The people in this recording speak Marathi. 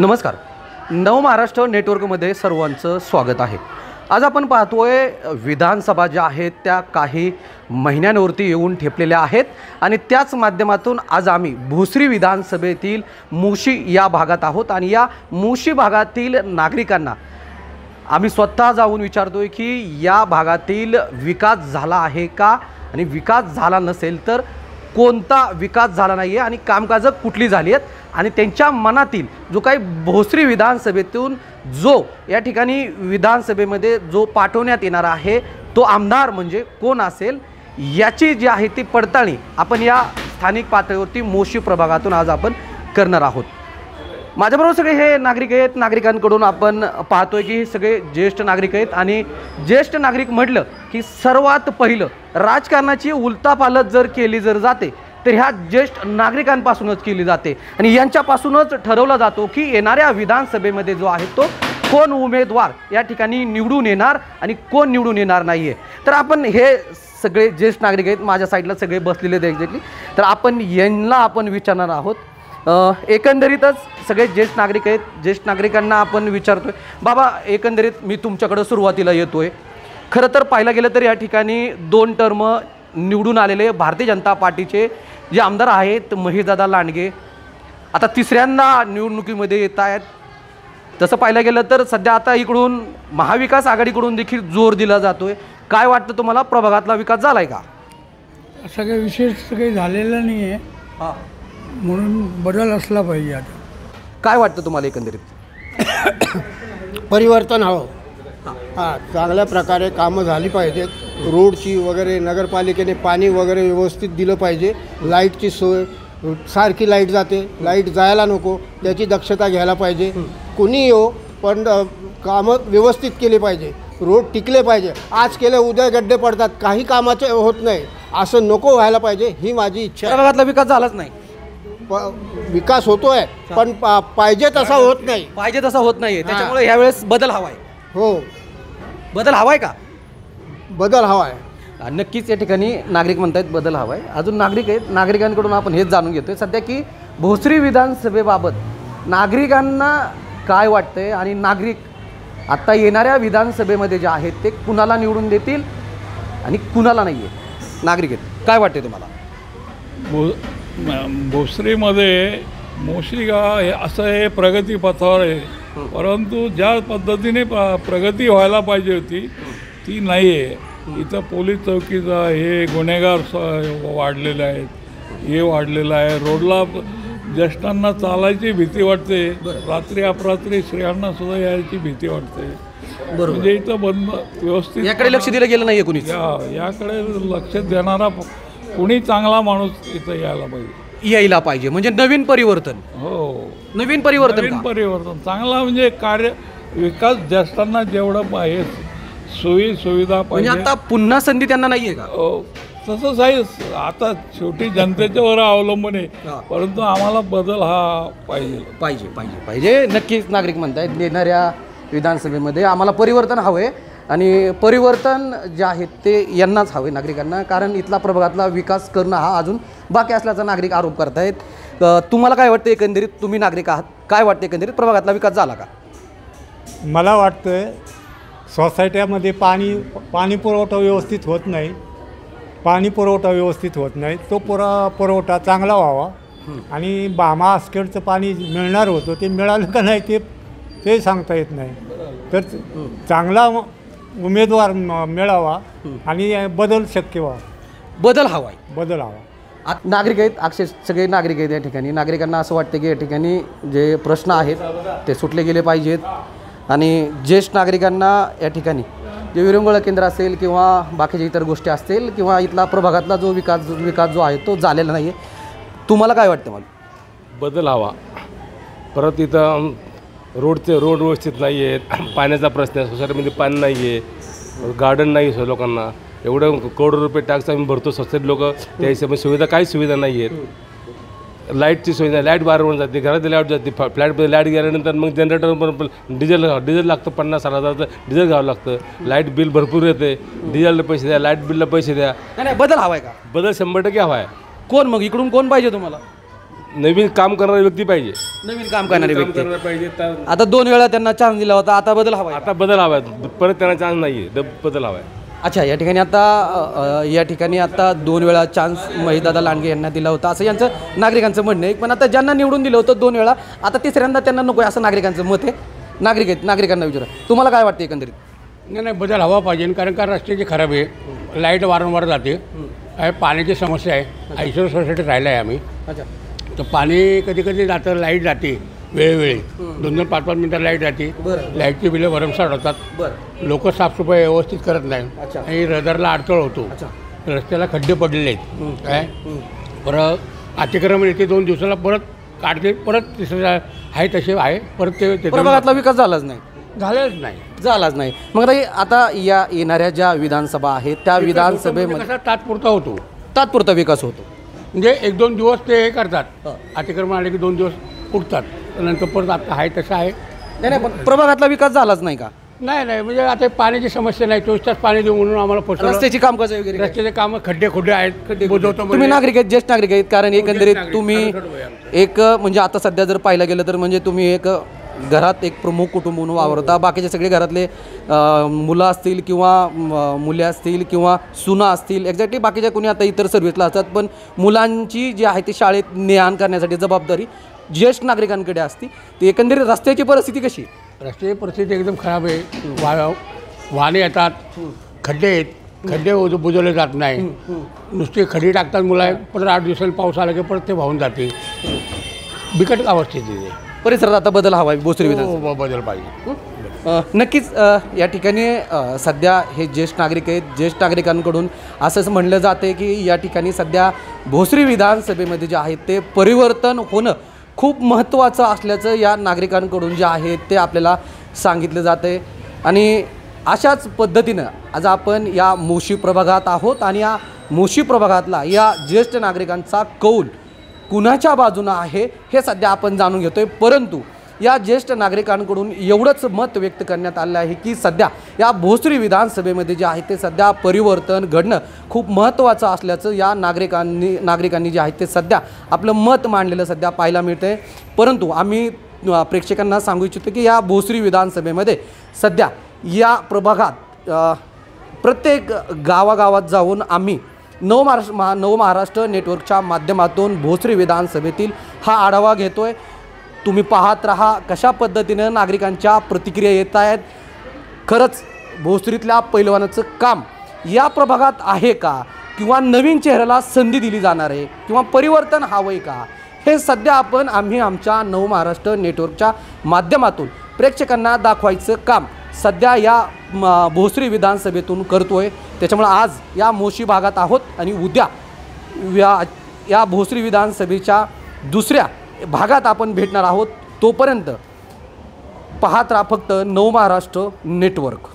नमस्कार. नवमहाराष्ट्र नेटवर्कमध्ये सर्वांचं स्वागत आहे. आज आपण पाहतोय विधानसभा ज्या आहेत त्या काही महिन्यांवरती येऊन ठेपलेल्या आहेत आणि त्याच माध्यमातून आज आम्ही भोसरी विधानसभेतील मोशी या भागात आहोत आणि या मोशी भागातील नागरिकांना आम्ही स्वतः जाऊन विचारतोय की या भागातील विकास झाला आहे का आणि विकास झाला नसेल तर कोणता विकास झाला नाही आहे आणि कामकाजं कुठली झाली आहेत आणि त्यांच्या मनातील जो काही भोसरी विधानसभेतून जो या ठिकाणी विधानसभेमध्ये जो पाठवण्यात येणार आहे तो आमदार म्हणजे कोण असेल याची जी आहे ती पडताळणी आपण या स्थानिक पातळीवरती मोशी प्रभागातून आज आपण करणार आहोत. माझ्याबरोबर सगळे हे नागरिक आहेत. नागरिकांकडून आपण पाहतोय की हे सगळे ज्येष्ठ नागरिक आहेत आणि ज्येष्ठ नागरिक म्हटलं की सर्वात पहिलं राजकारणाची उलथापालथ जर केली जाते तर ह्या ज्येष्ठ नागरिकांपासूनच केली जाते आणि यांच्यापासूनच ठरवला जातो की येणाऱ्या विधानसभेमध्ये जो आहे तो कोण उमेदवार या ठिकाणी निवडून येणार आणि कोण निवडून येणार नाही आहे. तर आपण हे सगळे ज्येष्ठ नागरिक आहेत माझ्या साईडला सगळे बसलेले आहेत एक्झॅक्टली. तर आपण यांना आपण विचारणार आहोत. एकंदरीतच सगळे ज्येष्ठ नागरिक आहेत. ज्येष्ठ नागरिकांना आपण विचारतोय बाबा एकंदरीत मी तुमच्याकडे सुरुवातीला येतोय. खरं तर पाहायला गेलं तर या ठिकाणी 2 टर्म निवडून आलेले भारतीय जनता पार्टीचे जे आमदार आहेत महेशदादा लांडगे आता तिसऱ्यांदा निवडणुकीमध्ये येत आहेत. तसं पाहायला गेलं तर सध्या आता इकडून महाविकास आघाडीकडून देखील जोर दिला जातोय. काय वाटतं तुम्हाला प्रभागातला विकास झाला आहे का? असं काही विशेष काही झालेलं नाही आहे. हां, म्हणून बदल असला पाहिजे. आता काय वाटतं तुम्हाला एकंदरीत? परिवर्तन हवं. हां, चांगल्या प्रकारे कामं झाली पाहिजेत. रोडची वगैरे नगरपालिकेने पाणी वगैरे व्यवस्थित दिलं पाहिजे. लाईटची सोय सारखी लाईट जाते, लाईट जायला नको त्याची दक्षता घ्यायला पाहिजे. कोणी येऊ पण कामं व्यवस्थित केली पाहिजे. रोड टिकले पाहिजे. आज केले उद्या गड्डे पडतात, काही कामाचे होत नाही. असं नको व्हायला पाहिजे ही माझी इच्छा आहे. प्रभागातला विकास झालाच नाही. विकास होतोय पण पाहिजे तसा होत नाही. पाहिजे तसा होत नाही. त्याच्यामुळे ह्यावेळेस बदल हवाय. हो, बदल हवाय का? बदल हवा आहे. नक्कीच या ठिकाणी नागरिक म्हणतात बदल हवा आहे. अजून नागरिक आहेत. नागरिकांकडून आपण हेच जाणून घेतोय सध्या की भोसरी विधानसभेबाबत नागरिकांना काय वाटतंय आणि नागरिक आत्ता येणाऱ्या विधानसभेमध्ये जे आहेत ते कुणाला निवडून देतील आणि कुणाला नाही आहे. नागरिक आहेत. काय वाटते तुम्हाला? भोसरीमध्ये मोशी गाव हे असं हे प्रगतीपथावर आहे. परंतु ज्या पद्धतीने प्रगती व्हायला पाहिजे होती ती नाही आहे. इथं पोलीस चौकीचा हे गुन्हेगार वाढलेले आहेत, हे वाढलेलं आहे. रोडला ज्येष्ठांना चालायची भीती वाटते. रात्री अपरात्री स्त्रियांना सुद्धा यायची भीती वाटते. बरोबर. म्हणजे इथं बंद व्यवस्थित याकडे लक्ष दिलं गेलं नाही आहे कुणीच. याकडे लक्ष देणारा कुणी चांगला माणूस इथं यायला पाहिजे. म्हणजे नवीन परिवर्तन. हो, नवीन परिवर्तन चांगला म्हणजे कार्य विकास ज्येष्ठांना जेवढं आहे सोयी सुविधा म्हणजे पाहिजे. आता पुन्हा संधी त्यांना नाहीये का? तसंच आहे. आता शेवटी जनतेच्यावर अवलंबून आहे. परंतु आम्हाला बदल हा पाहिजे पाहिजे पाहिजे पाहिजे. नक्कीच नागरिक म्हणतायत येणाऱ्या विधानसभेमध्ये आम्हाला परिवर्तन हवं आहे आणि परिवर्तन जे आहे ते यांनाच हवे नागरिकांना. कारण इथला प्रभागातला विकास करणं हा अजून बाकी असल्याचा नागरिक आरोप करतायत. तुम्हाला काय वाटतं एकंदरीत? तुम्ही नागरिक आहात. काय वाटतं एकंदरीत प्रभागातला विकास झाला का? मला वाटतं सोसायट्यामध्ये पाणी पुरवठा व्यवस्थित होत नाही. पाणी पुरवठा व्यवस्थित होत नाही. तो पुरवठा चांगला व्हावा आणि बामा आसखेडचं पाणी मिळणार होतं ते मिळालं का नाही ते सांगता येत नाही. तर चांगला उमेदवार मिळावा आणि बदल शक्य व्हावा. बदल हवा आहे. बदल हवा. नागरिक आहेत. अक्षय सगळे नागरिक आहेत या ठिकाणी. नागरिकांना असं वाटतं की या ठिकाणी जे प्रश्न आहेत ते सुटले गेले पाहिजेत आणि ज्येष्ठ नागरिकांना या ठिकाणी जे विरंगुळा केंद्र असेल किंवा बाकीच्या इतर गोष्टी असतील किंवा इथला प्रभागातला जो विकास जो आहे तो झालेला नाही आहे. तुम्हाला काय वाटतं? मला बदल हवा. परत इथं रोड व्यवस्थित नाही आहेत. पाण्याचा प्रश्न आहे. सोसायटीमध्ये पाणी नाही आहे. गार्डन नाही आहे. लोकांना एवढं करोडो रुपये टॅक्स आम्ही भरतो सोसायटी लोक त्या हिशोबाने सुविधा काही सुविधा नाही आहेत. लाईटची सोय नाही. लाईट बाहेरून जाते. घरात लाईट जाते. फ्लॅटमध्ये लाईट गेल्यानंतर मग जनरेटर डिझेल लागतं. 50,000 डिझेल घ्यावं लागतं. लाईट बिल भरपूर येते. डिझेलला पैसे द्या, लाईट बिलला पैसे द्या. नाही बदल हवा आहे का? बदल 100% हवा आहे. कोण मग इकडून कोण पाहिजे तुम्हाला? नवीन काम करणारी व्यक्ती पाहिजे. नवीन काम करणारे काम व्यक्ती. करणारे पाहिजे. आता 2 वेळा त्यांना चान्स दिला होता, आता बदल हवा आहे. आता बदल हवा आहे. परत त्यांना चान्स नाही आहे, बदल हवा आहे. अच्छा, या ठिकाणी आता 2 वेळा चान्स महेशदादा लांडगे यांना दिला होता असं यांचं नागरिकांचं म्हणणं आहे. पण आता ज्यांना निवडून दिलं होतं 2 वेळा, आता तिसऱ्यांदा त्यांना नको आहे असं नागरिकांचं मत आहे. नागरिकांना विचारा, तुम्हाला काय वाटतं एकंदरीत? नाही, बदल हवा पाहिजे. कारण का रस्त्याची खराब आहे, लाईट वारंवार जाते, पाण्याची समस्या आहे. ऐश्वर सोसायटीत राहिला आहे आम्ही. अच्छा. तर पाणी कधी कधी जातं, लाईट जाते वेळोवेळी, 2-2, 5-5 मिनटं लाईट जाते. बरं. लाईटची बिलं भरमसाठ होतात. बरं. लोक साफसफाई व्यवस्थित करत नाही अच्छा. आणि रहदारीला अडथळा होतो. अच्छा. रस्त्याला खड्डे पडलेले आहेत. काय परत अतिक्रमण येते, 2 दिवसाला परत काढते, परत तिसऱ्या आहे तसे आहे, परत ते प्रभागातला विकास झालाच नाही. झालेच नाही. झालाच नाही. मग आता या येणाऱ्या ज्या विधानसभा आहेत त्या विधानसभेमध्ये कसा तात्पुरता होतो, तात्पुरता विकास होतो. म्हणजे 1-2 दिवस ते हे करतात, अतिक्रमण आले की 2 दिवस उठतात, नंतर परत आता आहे तसं आहे. नाही, पण प्रभागातला विकास झालाच नाही का? नाही, म्हणजे आता पाण्याची समस्या नाही, 24 तास पाणी देऊ म्हणून आम्हाला फसवलं. रस्त्याची काम कसं वगैरे काय? रस्त्याचे कामं खड्डे आहेत, बुजवतो तुम्ही नागरिक आहेत, ज्येष्ठ नागरिक आहेत. कारण एकंदरीत नागरिक, तुम्ही खरं आहे आमचं. एक म्हणजे आता सध्या जर पाहायला गेलं तर म्हणजे तुम्ही एक घरात एक प्रमुख कुटुंब म्हणून वावरता. बाकीचे सगळे घरातले मुलं असतील किंवा मुले असतील किंवा सुना असतील, एक्झॅक्टली बाकीच्या कोणी आता इतर सर्व्हिसला असतात, पण मुलांची जी आहे ती शाळेत ने-आण करण्यासाठी जबाबदारी ज्येष्ठ नागरिकांकडे असते. ती एकंदरीत रस्त्याची परिस्थिती कशी? रस्त्याची परिस्थिती एकदम खराब आहे. वाहने येतात, खड्डे आहेत, खड्डे बुजवले जात नाही, नुसते खडी टाकतात मुलं, परत 8 दिवसांनी पाऊस आला की परत ते वाहून जाते. बिकट अवस्थेत आहे. परिसरात आता बदल हवा आहे भोसरी विधानसभेत. हो, बदल पाहिजे. नक्कीच या ठिकाणी सध्या हे ज्येष्ठ नागरिक आहेत. ज्येष्ठ नागरिकांकडून असंच म्हणलं जाते की या ठिकाणी सध्या भोसरी विधानसभेमध्ये जे आहे ते परिवर्तन होणं खूप महत्त्वाचं असल्याचं या नागरिकांकडून जे आहे ते आपल्याला सांगितलं जातं आहे. आणि अशाच पद्धतीनं आज आपण या मोशी प्रभागात आहोत आणि या मोशी प्रभागातला या ज्येष्ठ नागरिकांचा कौल कुणाच्या बाजूनं आहे हे सध्या आपण जाणून घेतो आहे. परंतु या ज्येष्ठ नागरिकांकडून एवढंच मत व्यक्त करण्यात आलं आहे की सध्या या भोसरी विधानसभेमध्ये जे आहे ते सध्या परिवर्तन घडणं खूप महत्त्वाचं असल्याचं या नागरिकांनी जे आहे ते सध्या आपलं मत मांडलेलं सध्या पाहायला मिळतं आहे. परंतु आम्ही प्रेक्षकांना सांगू इच्छितो की या भोसरी विधानसभेमध्ये सध्या या प्रभागात प्रत्येक गावागावात जाऊन आम्ही नवमहाराष्ट्र नेटवर्कच्या माध्यमातून भोसरी विधानसभेतील हा आढावा घेतो आहे. तुम्ही पाहत राहा कशा पद्धतीनं नागरिकांच्या प्रतिक्रिया येत आहेत. खरंच भोसरीतल्या पैलवानाचं काम या प्रभागात आहे का, किंवा नवीन चेहऱ्याला संधी दिली जाणार आहे, किंवा परिवर्तन हवं आहे का, हे सध्या आम्ही आमच्या नवमहाराष्ट्र नेटवर्कच्या माध्यमातून प्रेक्षकांना दाखवायचं काम सध्या या भोसरी विधानसभेतून करतोय. त्याच्यामुळे आज या मोशी भागात आहोत आणि उद्या या भोसरी विधानसभेच्या दुसऱ्या भागात आपण भेटणार आहोत. तोपर्यंत पाहत राहा फक्त नवमहाराष्ट्र नेटवर्क.